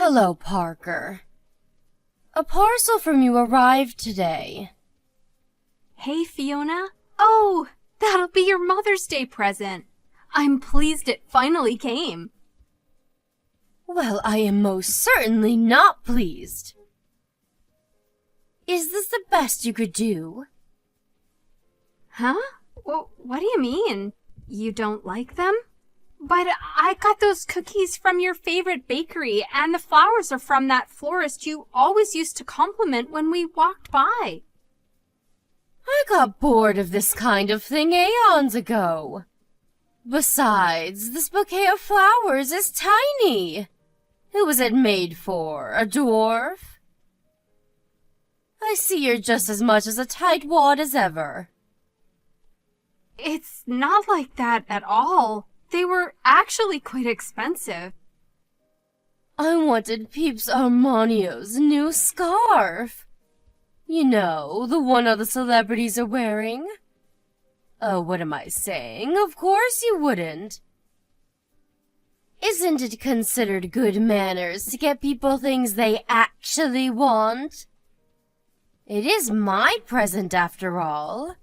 Hello, Parker. A parcel from you arrived today. Hey, Fiona. Oh, that'll be your Mother's Day present. I'm pleased it finally came. Well, I am most certainly not pleased. Is this the best you could do? Huh? Well, what do you mean? You don't like them? But I got those cookies from your favorite bakery, and the flowers are from that florist you always used to compliment when we walked by. I got bored of this kind of thing aeons ago. Besides, this bouquet of flowers is tiny. Who was it made for? A dwarf? I see you're just as much as a tightwad as ever. It's not like that at all. They were actually quite expensive. I wanted Peeps Armanio's new scarf. You know, the one all the celebrities are wearing. Oh, what am I saying? Of course you wouldn't. Isn't it considered good manners to get people things they actually want? It is my present, after all.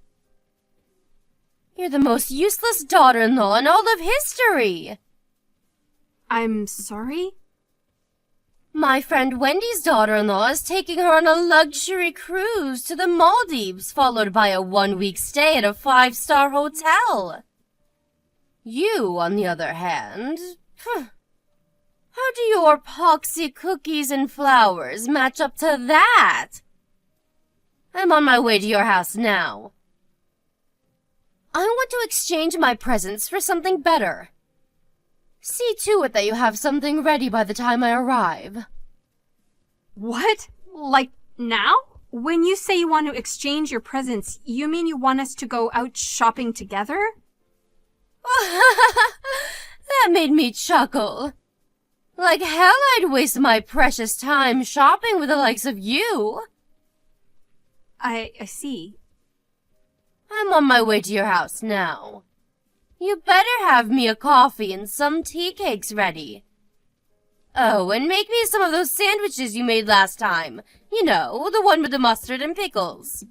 You're the most useless daughter-in-law in all of history. I'm sorry? My friend Wendy's daughter-in-law is taking her on a luxury cruise to the Maldives, followed by a 1-week stay at a 5-star hotel. You, on the other hand, how do your poxy cookies and flowers match up to that? I'm on my way to your house now. I want to exchange my presents for something better. See to it that you have something ready by the time I arrive. What? Like now? When you say you want to exchange your presents, you mean you want us to go out shopping together? That made me chuckle. Like hell I'd waste my precious time shopping with the likes of you. I see. I'm on my way to your house now. You better have me a coffee and some tea cakes ready. Oh, and make me some of those sandwiches you made last time. You know, the one with the mustard and pickles.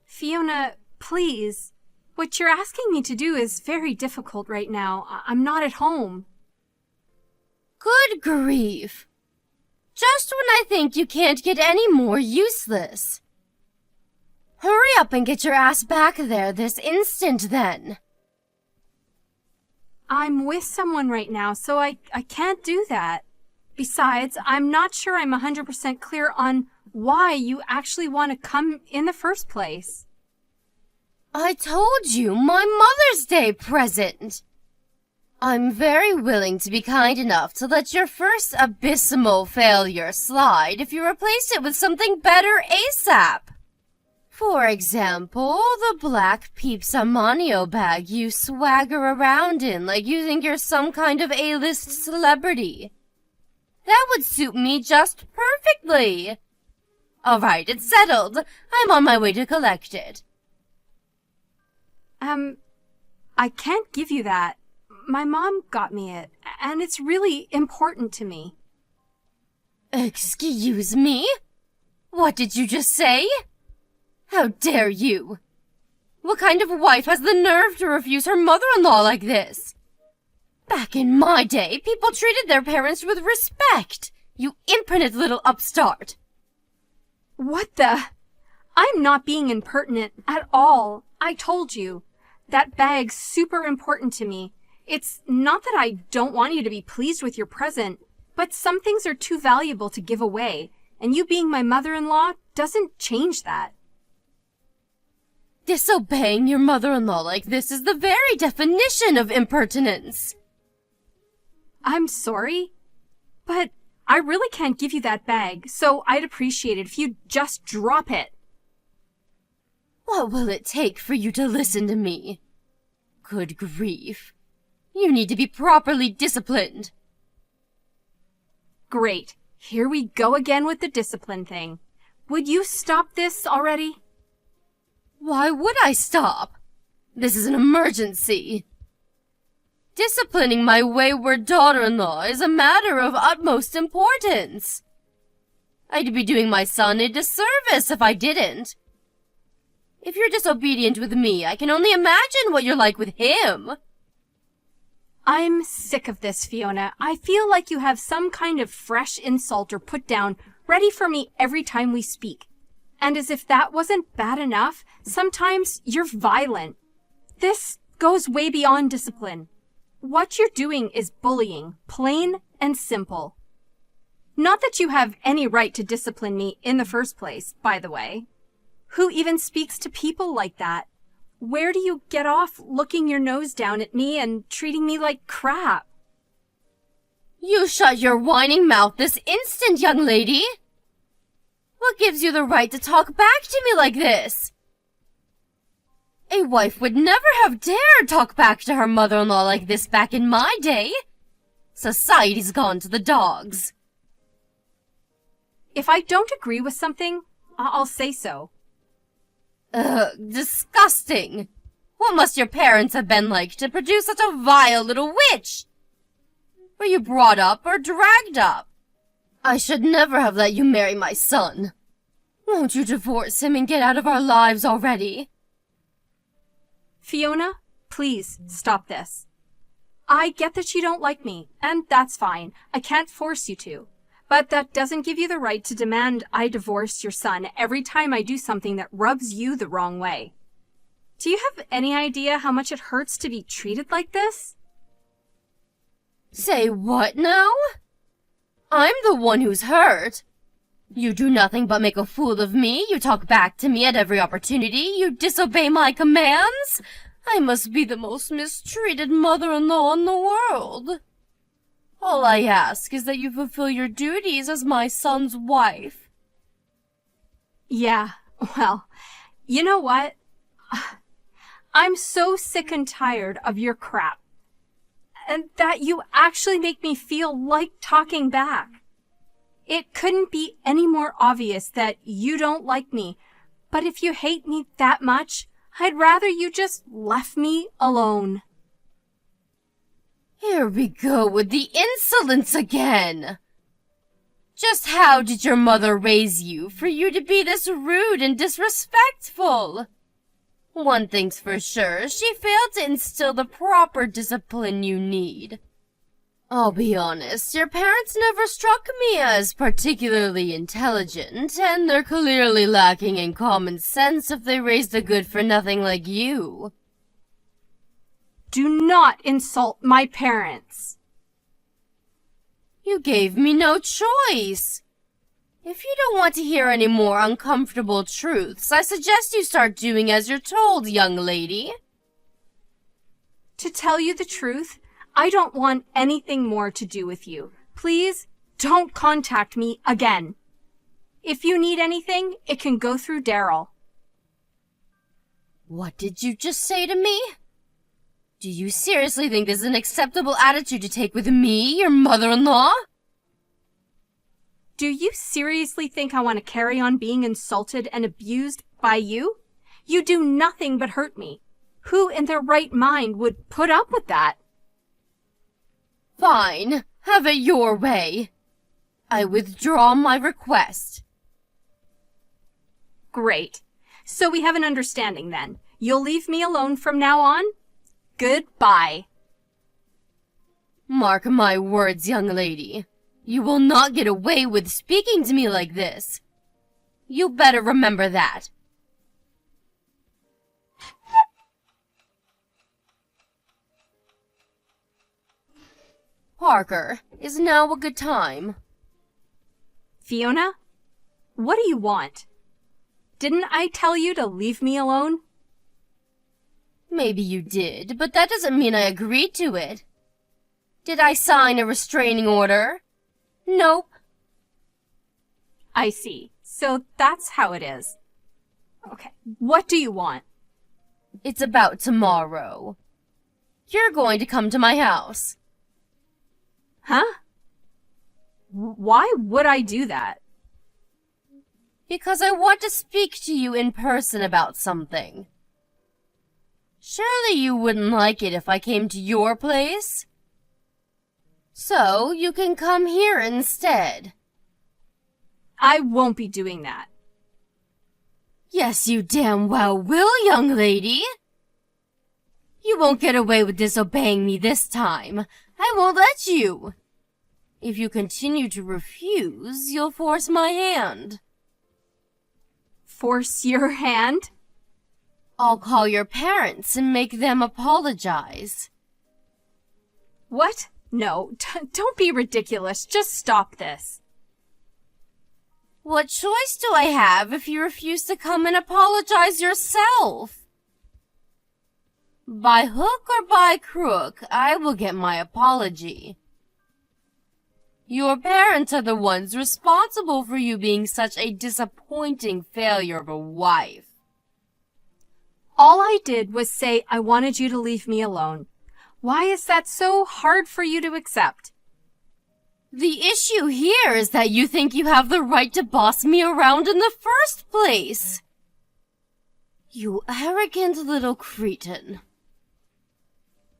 Fiona, please. What you're asking me to do is very difficult right now. I'm not at home. Good grief. Just when I think you can't get any more useless. Hurry up and get your ass back there this instant, then. I'm with someone right now, so I can't do that. Besides, I'm not sure I'm 100% clear on why you actually want to come in the first place. I told you, my Mother's Day present. I'm very willing to be kind enough to let your first abysmal failure slide if you replace it with something better ASAP. For example, the black Peeps Armanio bag you swagger around in like you think you're some kind of A-list celebrity. That would suit me just perfectly. All right, it's settled. I'm on my way to collect it. I can't give you that. My mom got me it, and it's really important to me. Excuse me? What did you just say? How dare you? What kind of wife has the nerve to refuse her mother-in-law like this? Back in my day, people treated their parents with respect. You impertinent little upstart. What the? I'm not being impertinent at all. I told you. That bag's super important to me. It's not that I don't want you to be pleased with your present, but some things are too valuable to give away, and you being my mother-in-law doesn't change that. Disobeying your mother-in-law like this is the very definition of impertinence. I'm sorry, but I really can't give you that bag, so I'd appreciate it if you'd just drop it. What will it take for you to listen to me? Good grief. You need to be properly disciplined. Great. Here we go again with the discipline thing. Would you stop this already? Why would I stop? This is an emergency. Disciplining my wayward daughter-in-law is a matter of utmost importance. I'd be doing my son a disservice if I didn't. If you're disobedient with me, I can only imagine what you're like with him. I'm sick of this, Fiona. I feel like you have some kind of fresh insult or put down ready for me every time we speak. And as if that wasn't bad enough, sometimes you're violent. This goes way beyond discipline. What you're doing is bullying, plain and simple. Not that you have any right to discipline me in the first place, by the way. Who even speaks to people like that? Where do you get off looking your nose down at me and treating me like crap? You shut your whining mouth this instant, young lady! What gives you the right to talk back to me like this? A wife would never have dared talk back to her mother-in-law like this back in my day. Society's gone to the dogs. If I don't agree with something, I'll say so. Ugh, disgusting! What must your parents have been like to produce such a vile little witch? Were you brought up or dragged up? I should never have let you marry my son. Won't you divorce him and get out of our lives already? Fiona, please stop this. I get that you don't like me, and that's fine. I can't force you to. But that doesn't give you the right to demand I divorce your son every time I do something that rubs you the wrong way. Do you have any idea how much it hurts to be treated like this? Say what now? I'm the one who's hurt. You do nothing but make a fool of me. You talk back to me at every opportunity. You disobey my commands. I must be the most mistreated mother-in-law in the world. All I ask is that you fulfill your duties as my son's wife. Yeah, well, you know what? I'm so sick and tired of your crap. And that you actually make me feel like talking back. It couldn't be any more obvious that you don't like me, but if you hate me that much, I'd rather you just left me alone. Here we go with the insolence again. Just how did your mother raise you for you to be this rude and disrespectful? One thing's for sure, she failed to instill the proper discipline you need. I'll be honest, your parents never struck me as particularly intelligent, and they're clearly lacking in common sense if they raised a good-for-nothing like you. Do not insult my parents. You gave me no choice. If you don't want to hear any more uncomfortable truths, I suggest you start doing as you're told, young lady. To tell you the truth, I don't want anything more to do with you. Please don't contact me again. If you need anything, it can go through Daryl. What did you just say to me? Do you seriously think this is an acceptable attitude to take with me, your mother-in-law? Do you seriously think I want to carry on being insulted and abused by you? You do nothing but hurt me. Who in their right mind would put up with that? Fine. Have it your way. I withdraw my request. Great. So we have an understanding then. You'll leave me alone from now on? Goodbye. Mark my words, young lady. You will not get away with speaking to me like this. You better remember that. Parker, is now a good time? Fiona? What do you want? Didn't I tell you to leave me alone? Maybe you did, but that doesn't mean I agreed to it. Did I sign a restraining order? Nope. I see. So that's how it is. Okay, what do you want? It's about tomorrow. You're going to come to my house. Huh? Why would I do that? Because I want to speak to you in person about something. Surely you wouldn't like it if I came to your place? So you can come here instead. I won't be doing that. Yes, you damn well will, young lady. You won't get away with disobeying me this time. I won't let you. If you continue to refuse, you'll force my hand. Force your hand? I'll call your parents and make them apologize. What? No, don't be ridiculous. Just stop this. What choice do I have if you refuse to come and apologize yourself? By hook or by crook, I will get my apology. Your parents are the ones responsible for you being such a disappointing failure of a wife. All I did was say I wanted you to leave me alone. Why is that so hard for you to accept? The issue here is that you think you have the right to boss me around in the first place. You arrogant little cretin.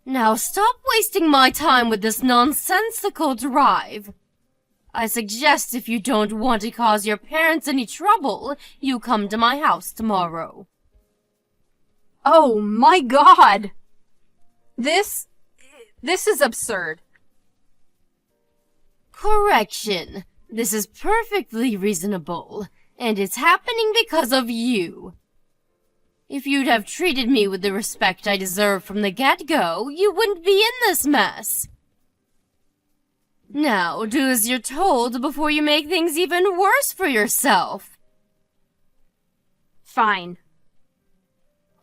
Now stop wasting my time with this nonsensical drive. I suggest if you don't want to cause your parents any trouble, you come to my house tomorrow. Oh my God! This is absurd. Correction. This is perfectly reasonable, and it's happening because of you. If you'd have treated me with the respect I deserve from the get-go, you wouldn't be in this mess. Now, do as you're told before you make things even worse for yourself. Fine.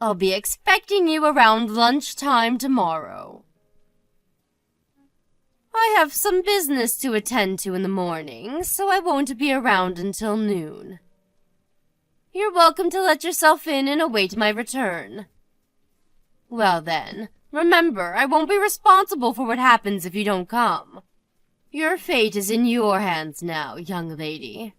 I'll be expecting you around lunchtime tomorrow. I have some business to attend to in the morning, so I won't be around until noon. You're welcome to let yourself in and await my return. Well then, remember, I won't be responsible for what happens if you don't come. Your fate is in your hands now, young lady.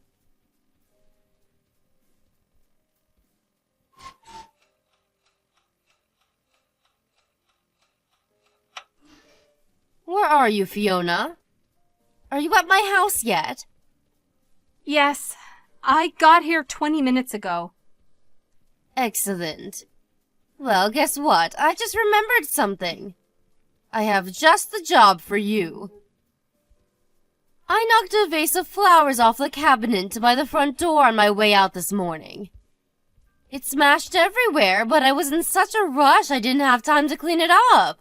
Where are you, Fiona? Are you at my house yet? Yes, I got here 20 minutes ago. Excellent. Well, guess what? I just remembered something. I have just the job for you. I knocked a vase of flowers off the cabinet by the front door on my way out this morning. It smashed everywhere, but I was in such a rush I didn't have time to clean it up.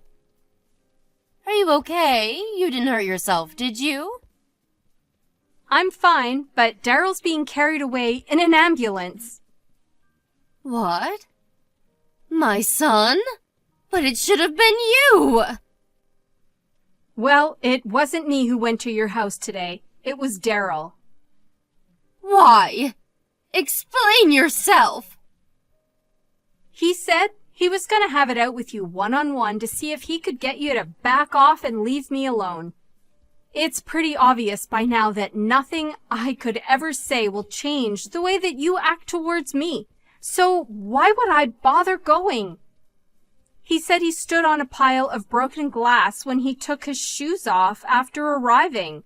Are you okay? You didn't hurt yourself, did you? I'm fine, but Daryl's being carried away in an ambulance. What? My son? But it should have been you! Well, it wasn't me who went to your house today. It was Daryl. Why? Explain yourself! He said he was going to have it out with you one-on-one to see if he could get you to back off and leave me alone. It's pretty obvious by now that nothing I could ever say will change the way that you act towards me. So why would I bother going? He said he stood on a pile of broken glass when he took his shoes off after arriving.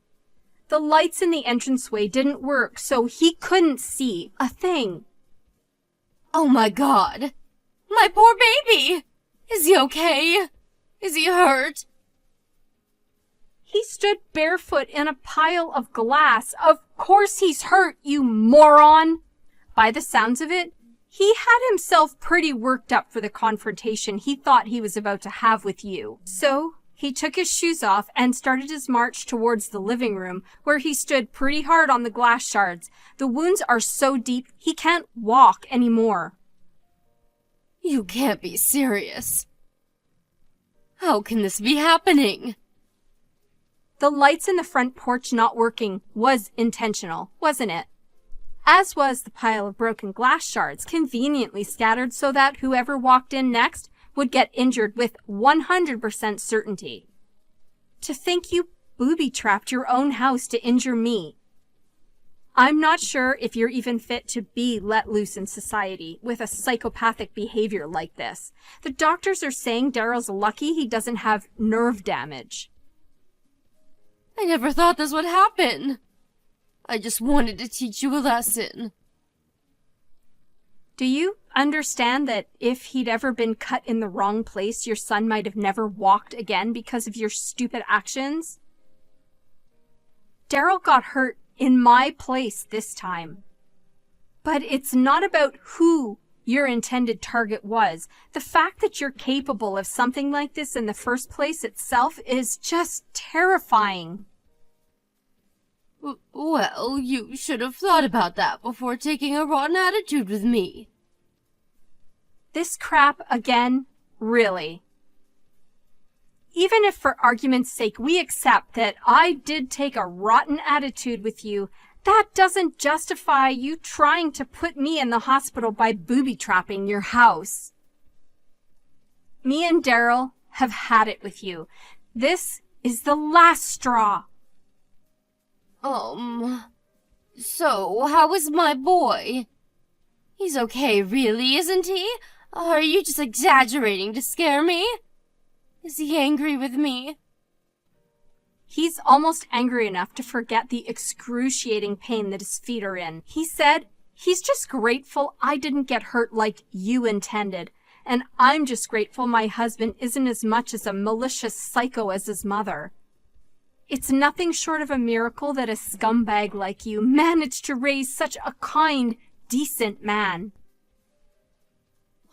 The lights in the entranceway didn't work, so he couldn't see a thing. Oh my God! My poor baby! Is he okay? Is he hurt? He stood barefoot in a pile of glass. Of course he's hurt, you moron! By the sounds of it, he had himself pretty worked up for the confrontation he thought he was about to have with you. So he took his shoes off and started his march towards the living room, where he stood pretty hard on the glass shards. The wounds are so deep he can't walk anymore. You can't be serious. How can this be happening? The lights in the front porch not working was intentional, wasn't it? As was the pile of broken glass shards conveniently scattered so that whoever walked in next would get injured with 100% certainty. To think you booby-trapped your own house to injure me. I'm not sure if you're even fit to be let loose in society with a psychopathic behavior like this. The doctors are saying Daryl's lucky he doesn't have nerve damage. I never thought this would happen. I just wanted to teach you a lesson. Do you understand that if he'd ever been cut in the wrong place, your son might have never walked again because of your stupid actions? Daryl got hurt in my place this time. But it's not about who your intended target was. The fact that you're capable of something like this in the first place itself is just terrifying. Well, you should have thought about that before taking a rotten attitude with me. This crap again? Really? Even if for argument's sake we accept that I did take a rotten attitude with you, that doesn't justify you trying to put me in the hospital by booby-trapping your house. Me and Daryl have had it with you. This is the last straw. So how is my boy? He's okay, really, isn't he? Or are you just exaggerating to scare me? Is he angry with me? He's almost angry enough to forget the excruciating pain that his feet are in. He said he's just grateful I didn't get hurt like you intended. And I'm just grateful my husband isn't as much as a malicious psycho as his mother. It's nothing short of a miracle that a scumbag like you managed to raise such a kind, decent man.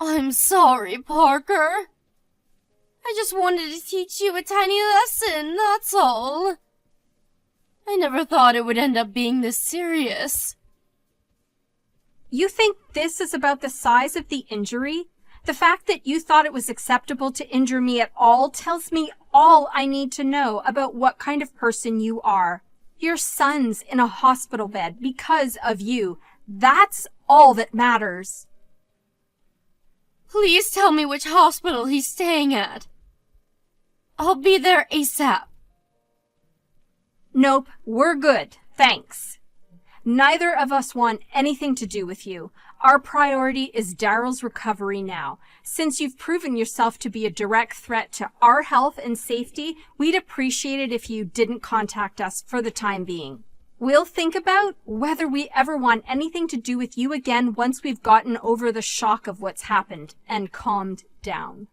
I'm sorry, Parker. I just wanted to teach you a tiny lesson, that's all. I never thought it would end up being this serious. You think this is about the size of the injury? The fact that you thought it was acceptable to injure me at all tells me all I need to know about what kind of person you are. Your son's in a hospital bed because of you. That's all that matters. Please tell me which hospital he's staying at. I'll be there ASAP. Nope, we're good, thanks. Neither of us want anything to do with you. Our priority is Daryl's recovery now. Since you've proven yourself to be a direct threat to our health and safety, we'd appreciate it if you didn't contact us for the time being. We'll think about whether we ever want anything to do with you again once we've gotten over the shock of what's happened and calmed down.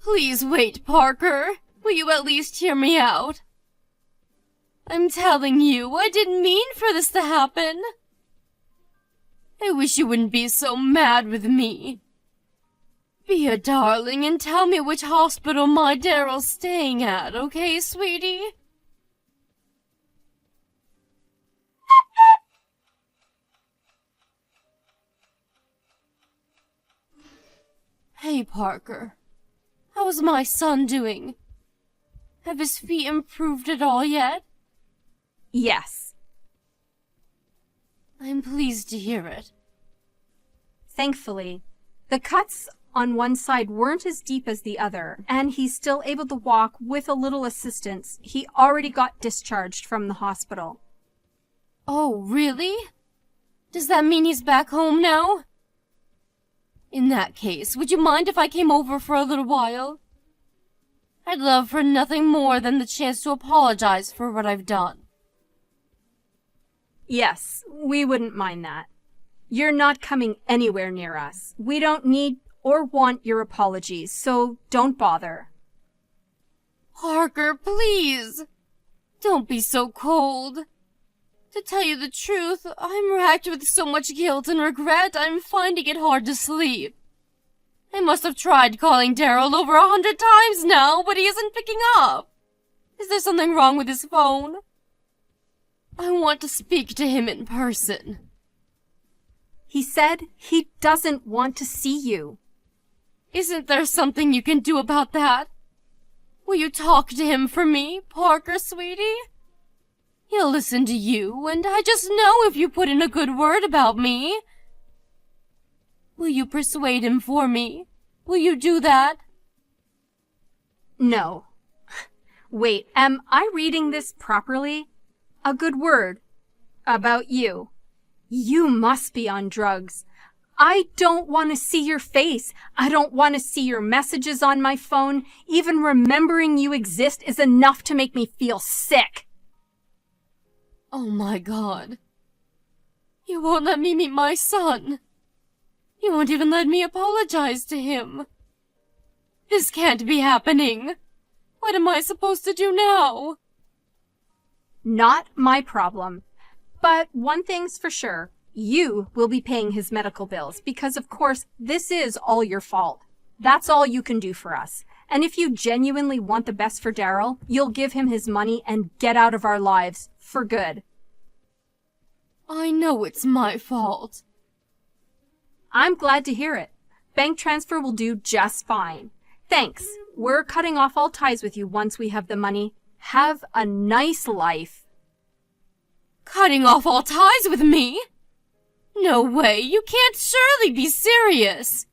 Please wait, Parker. Will you at least hear me out? I'm telling you, I didn't mean for this to happen. I wish you wouldn't be so mad with me. Be a darling and tell me which hospital my Daryl's staying at, okay, sweetie? Hey, Parker. How's my son doing? Have his feet improved at all yet? Yes. I'm pleased to hear it. Thankfully, the cuts on one side weren't as deep as the other, and he's still able to walk with a little assistance. He already got discharged from the hospital. Oh, really? Does that mean he's back home now? In that case, would you mind if I came over for a little while? I'd love for nothing more than the chance to apologize for what I've done. Yes, we wouldn't mind that. You're not coming anywhere near us. We don't need or want your apologies, so don't bother. Parker, please! Don't be so cold. To tell you the truth, I'm racked with so much guilt and regret, I'm finding it hard to sleep. I must have tried calling Daryl over 100 times now, but he isn't picking up. Is there something wrong with his phone? I want to speak to him in person. He said he doesn't want to see you. Isn't there something you can do about that? Will you talk to him for me, Parker, sweetie? He'll listen to you, and I just know if you put in a good word about me. Will you persuade him for me? Will you do that? No. Wait, am I reading this properly? A good word. About you. You must be on drugs. I don't want to see your face. I don't want to see your messages on my phone. Even remembering you exist is enough to make me feel sick. Oh my God. You won't let me meet my son. You won't even let me apologize to him. This can't be happening. What am I supposed to do now? Not my problem. But one thing's for sure. You will be paying his medical bills because, of course, this is all your fault. That's all you can do for us. And if you genuinely want the best for Daryl, you'll give him his money and get out of our lives for good. I know it's my fault. I'm glad to hear it. Bank transfer will do just fine. Thanks. We're cutting off all ties with you once we have the money. Have a nice life. Cutting off all ties with me? No way, you can't surely be serious.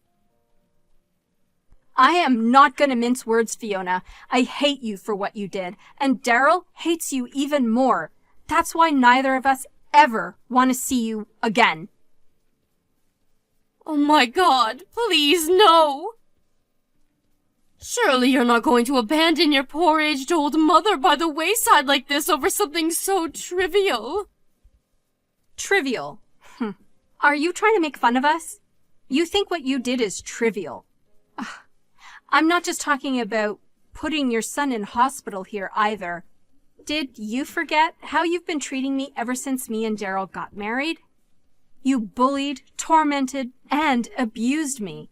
I am not gonna mince words, Fiona. I hate you for what you did, and Daryl hates you even more. That's why neither of us ever want to see you again. Oh my God, please no. Surely you're not going to abandon your poor aged old mother by the wayside like this over something so trivial. Trivial? Are you trying to make fun of us? You think what you did is trivial. Ugh. I'm not just talking about putting your son in hospital here either. Did you forget how you've been treating me ever since me and Daryl got married? You bullied, tormented, and abused me.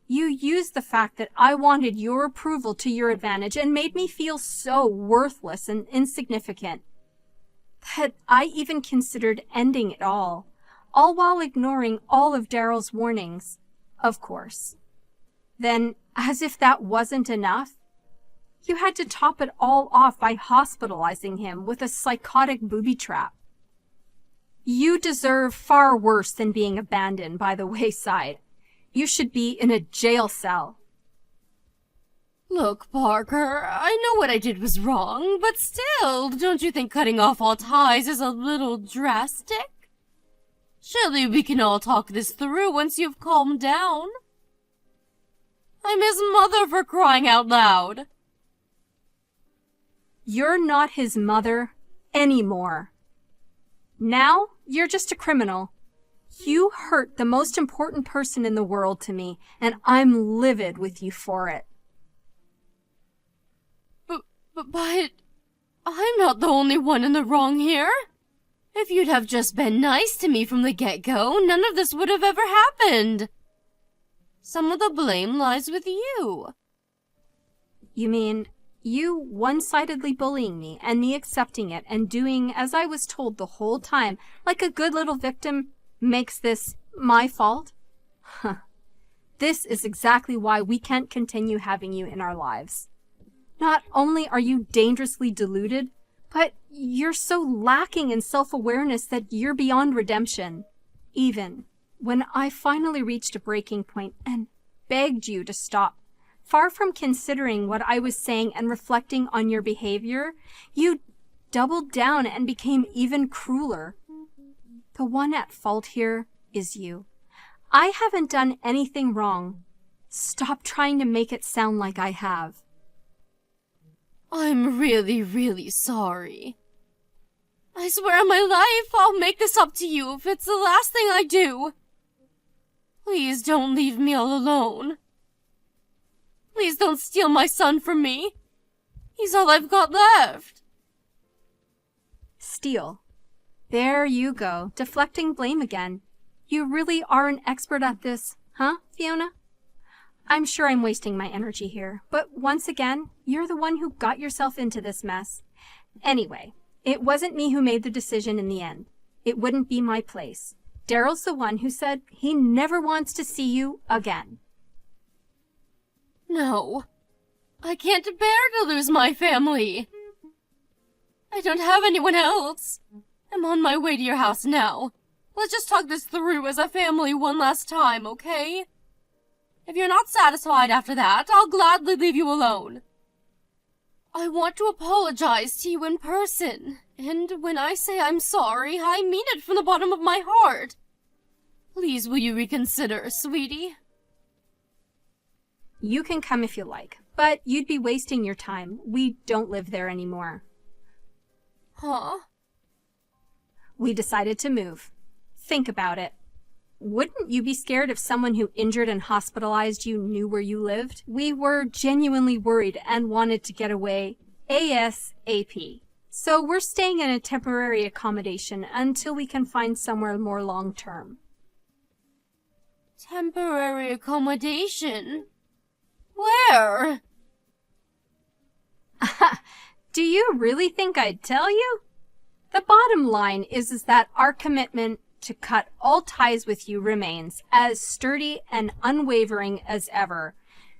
You used the fact that I wanted your approval to your advantage and made me feel so worthless and insignificant that I even considered ending it all while ignoring all of Daryl's warnings, of course. Then, as if that wasn't enough, you had to top it all off by hospitalizing him with a psychotic booby trap. You deserve far worse than being abandoned by the wayside. You should be in a jail cell. Look, Parker, I know what I did was wrong, but still, don't you think cutting off all ties is a little drastic? Surely we can all talk this through once you've calmed down. I'm his mother, for crying out loud. You're not his mother anymore. Now, you're just a criminal. You hurt the most important person in the world to me, and I'm livid with you for it. But I'm not the only one in the wrong here. If you'd have just been nice to me from the get-go, none of this would have ever happened. Some of the blame lies with you. You mean you one-sidedly bullying me and me accepting it and doing as I was told the whole time, like a good little victim, makes this my fault? Huh. This is exactly why we can't continue having you in our lives. Not only are you dangerously deluded, but you're so lacking in self-awareness that you're beyond redemption. Even when I finally reached a breaking point and begged you to stop, far from considering what I was saying and reflecting on your behavior, you doubled down and became even crueler. The one at fault here is you. I haven't done anything wrong. Stop trying to make it sound like I have. I'm really, really sorry. I swear on my life I'll make this up to you if it's the last thing I do. Please don't leave me all alone. Please don't steal my son from me. He's all I've got left. Steal. There you go, deflecting blame again. You really are an expert at this, huh, Fiona? I'm sure I'm wasting my energy here, but once again, you're the one who got yourself into this mess. Anyway, it wasn't me who made the decision in the end. It wouldn't be my place. Daryl's the one who said he never wants to see you again. No, I can't bear to lose my family. I don't have anyone else. I'm on my way to your house now. Let's just talk this through as a family one last time, okay? If you're not satisfied after that, I'll gladly leave you alone. I want to apologize to you in person. And when I say I'm sorry, I mean it from the bottom of my heart. Please, will you reconsider, sweetie? You can come if you like, but you'd be wasting your time. We don't live there anymore. Huh? We decided to move. Think about it. Wouldn't you be scared if someone who injured and hospitalized you knew where you lived? We were genuinely worried and wanted to get away ASAP. So we're staying in a temporary accommodation until we can find somewhere more long-term. Temporary accommodation? Where? Do you really think I'd tell you? The bottom line is that our commitment to cut all ties with you remains as sturdy and unwavering as ever.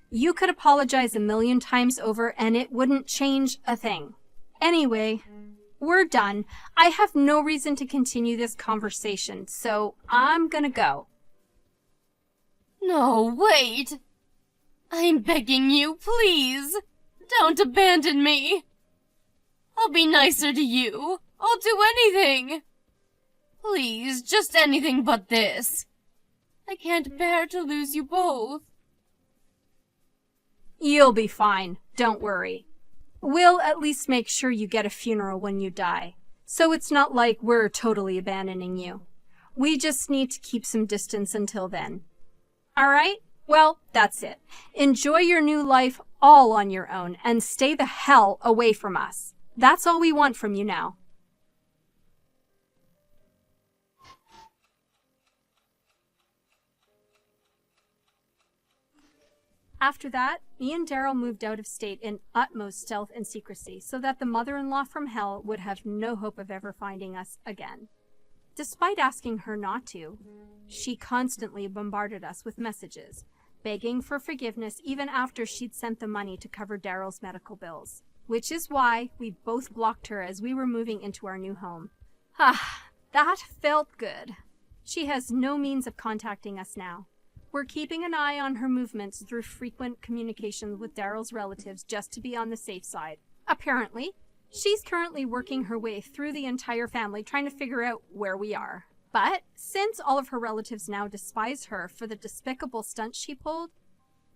You could apologize 1,000,000 times over and it wouldn't change a thing. Anyway, we're done. I have no reason to continue this conversation, so I'm gonna go. No, wait. I'm begging you, please. Don't abandon me. I'll be nicer to you. I'll do anything. Please, just anything but this. I can't bear to lose you both. You'll be fine. Don't worry. We'll at least make sure you get a funeral when you die, so it's not like we're totally abandoning you. We just need to keep some distance until then. All right? Well, that's it. Enjoy your new life all on your own and stay the hell away from us. That's all we want from you now. After that, me and Daryl moved out of state in utmost stealth and secrecy so that the mother-in-law from hell would have no hope of ever finding us again. Despite asking her not to, she constantly bombarded us with messages, begging for forgiveness even after she'd sent the money to cover Daryl's medical bills, which is why we both blocked her as we were moving into our new home. That felt good. She has no means of contacting us now. We're keeping an eye on her movements through frequent communications with Daryl's relatives just to be on the safe side. Apparently, she's currently working her way through the entire family trying to figure out where we are. But since all of her relatives now despise her for the despicable stunts she pulled,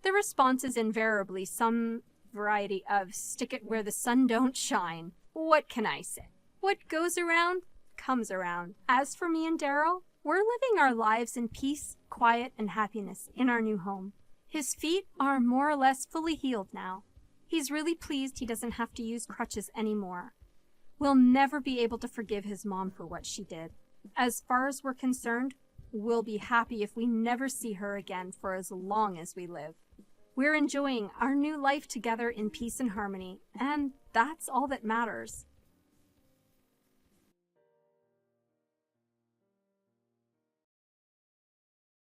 the response is invariably some variety of stick it where the sun don't shine. What can I say? What goes around comes around. As for me and Daryl, we're living our lives in peace, quiet, and happiness in our new home. His feet are more or less fully healed now. He's really pleased he doesn't have to use crutches anymore. We'll never be able to forgive his mom for what she did. As far as we're concerned, we'll be happy if we never see her again for as long as we live. We're enjoying our new life together in peace and harmony, and that's all that matters.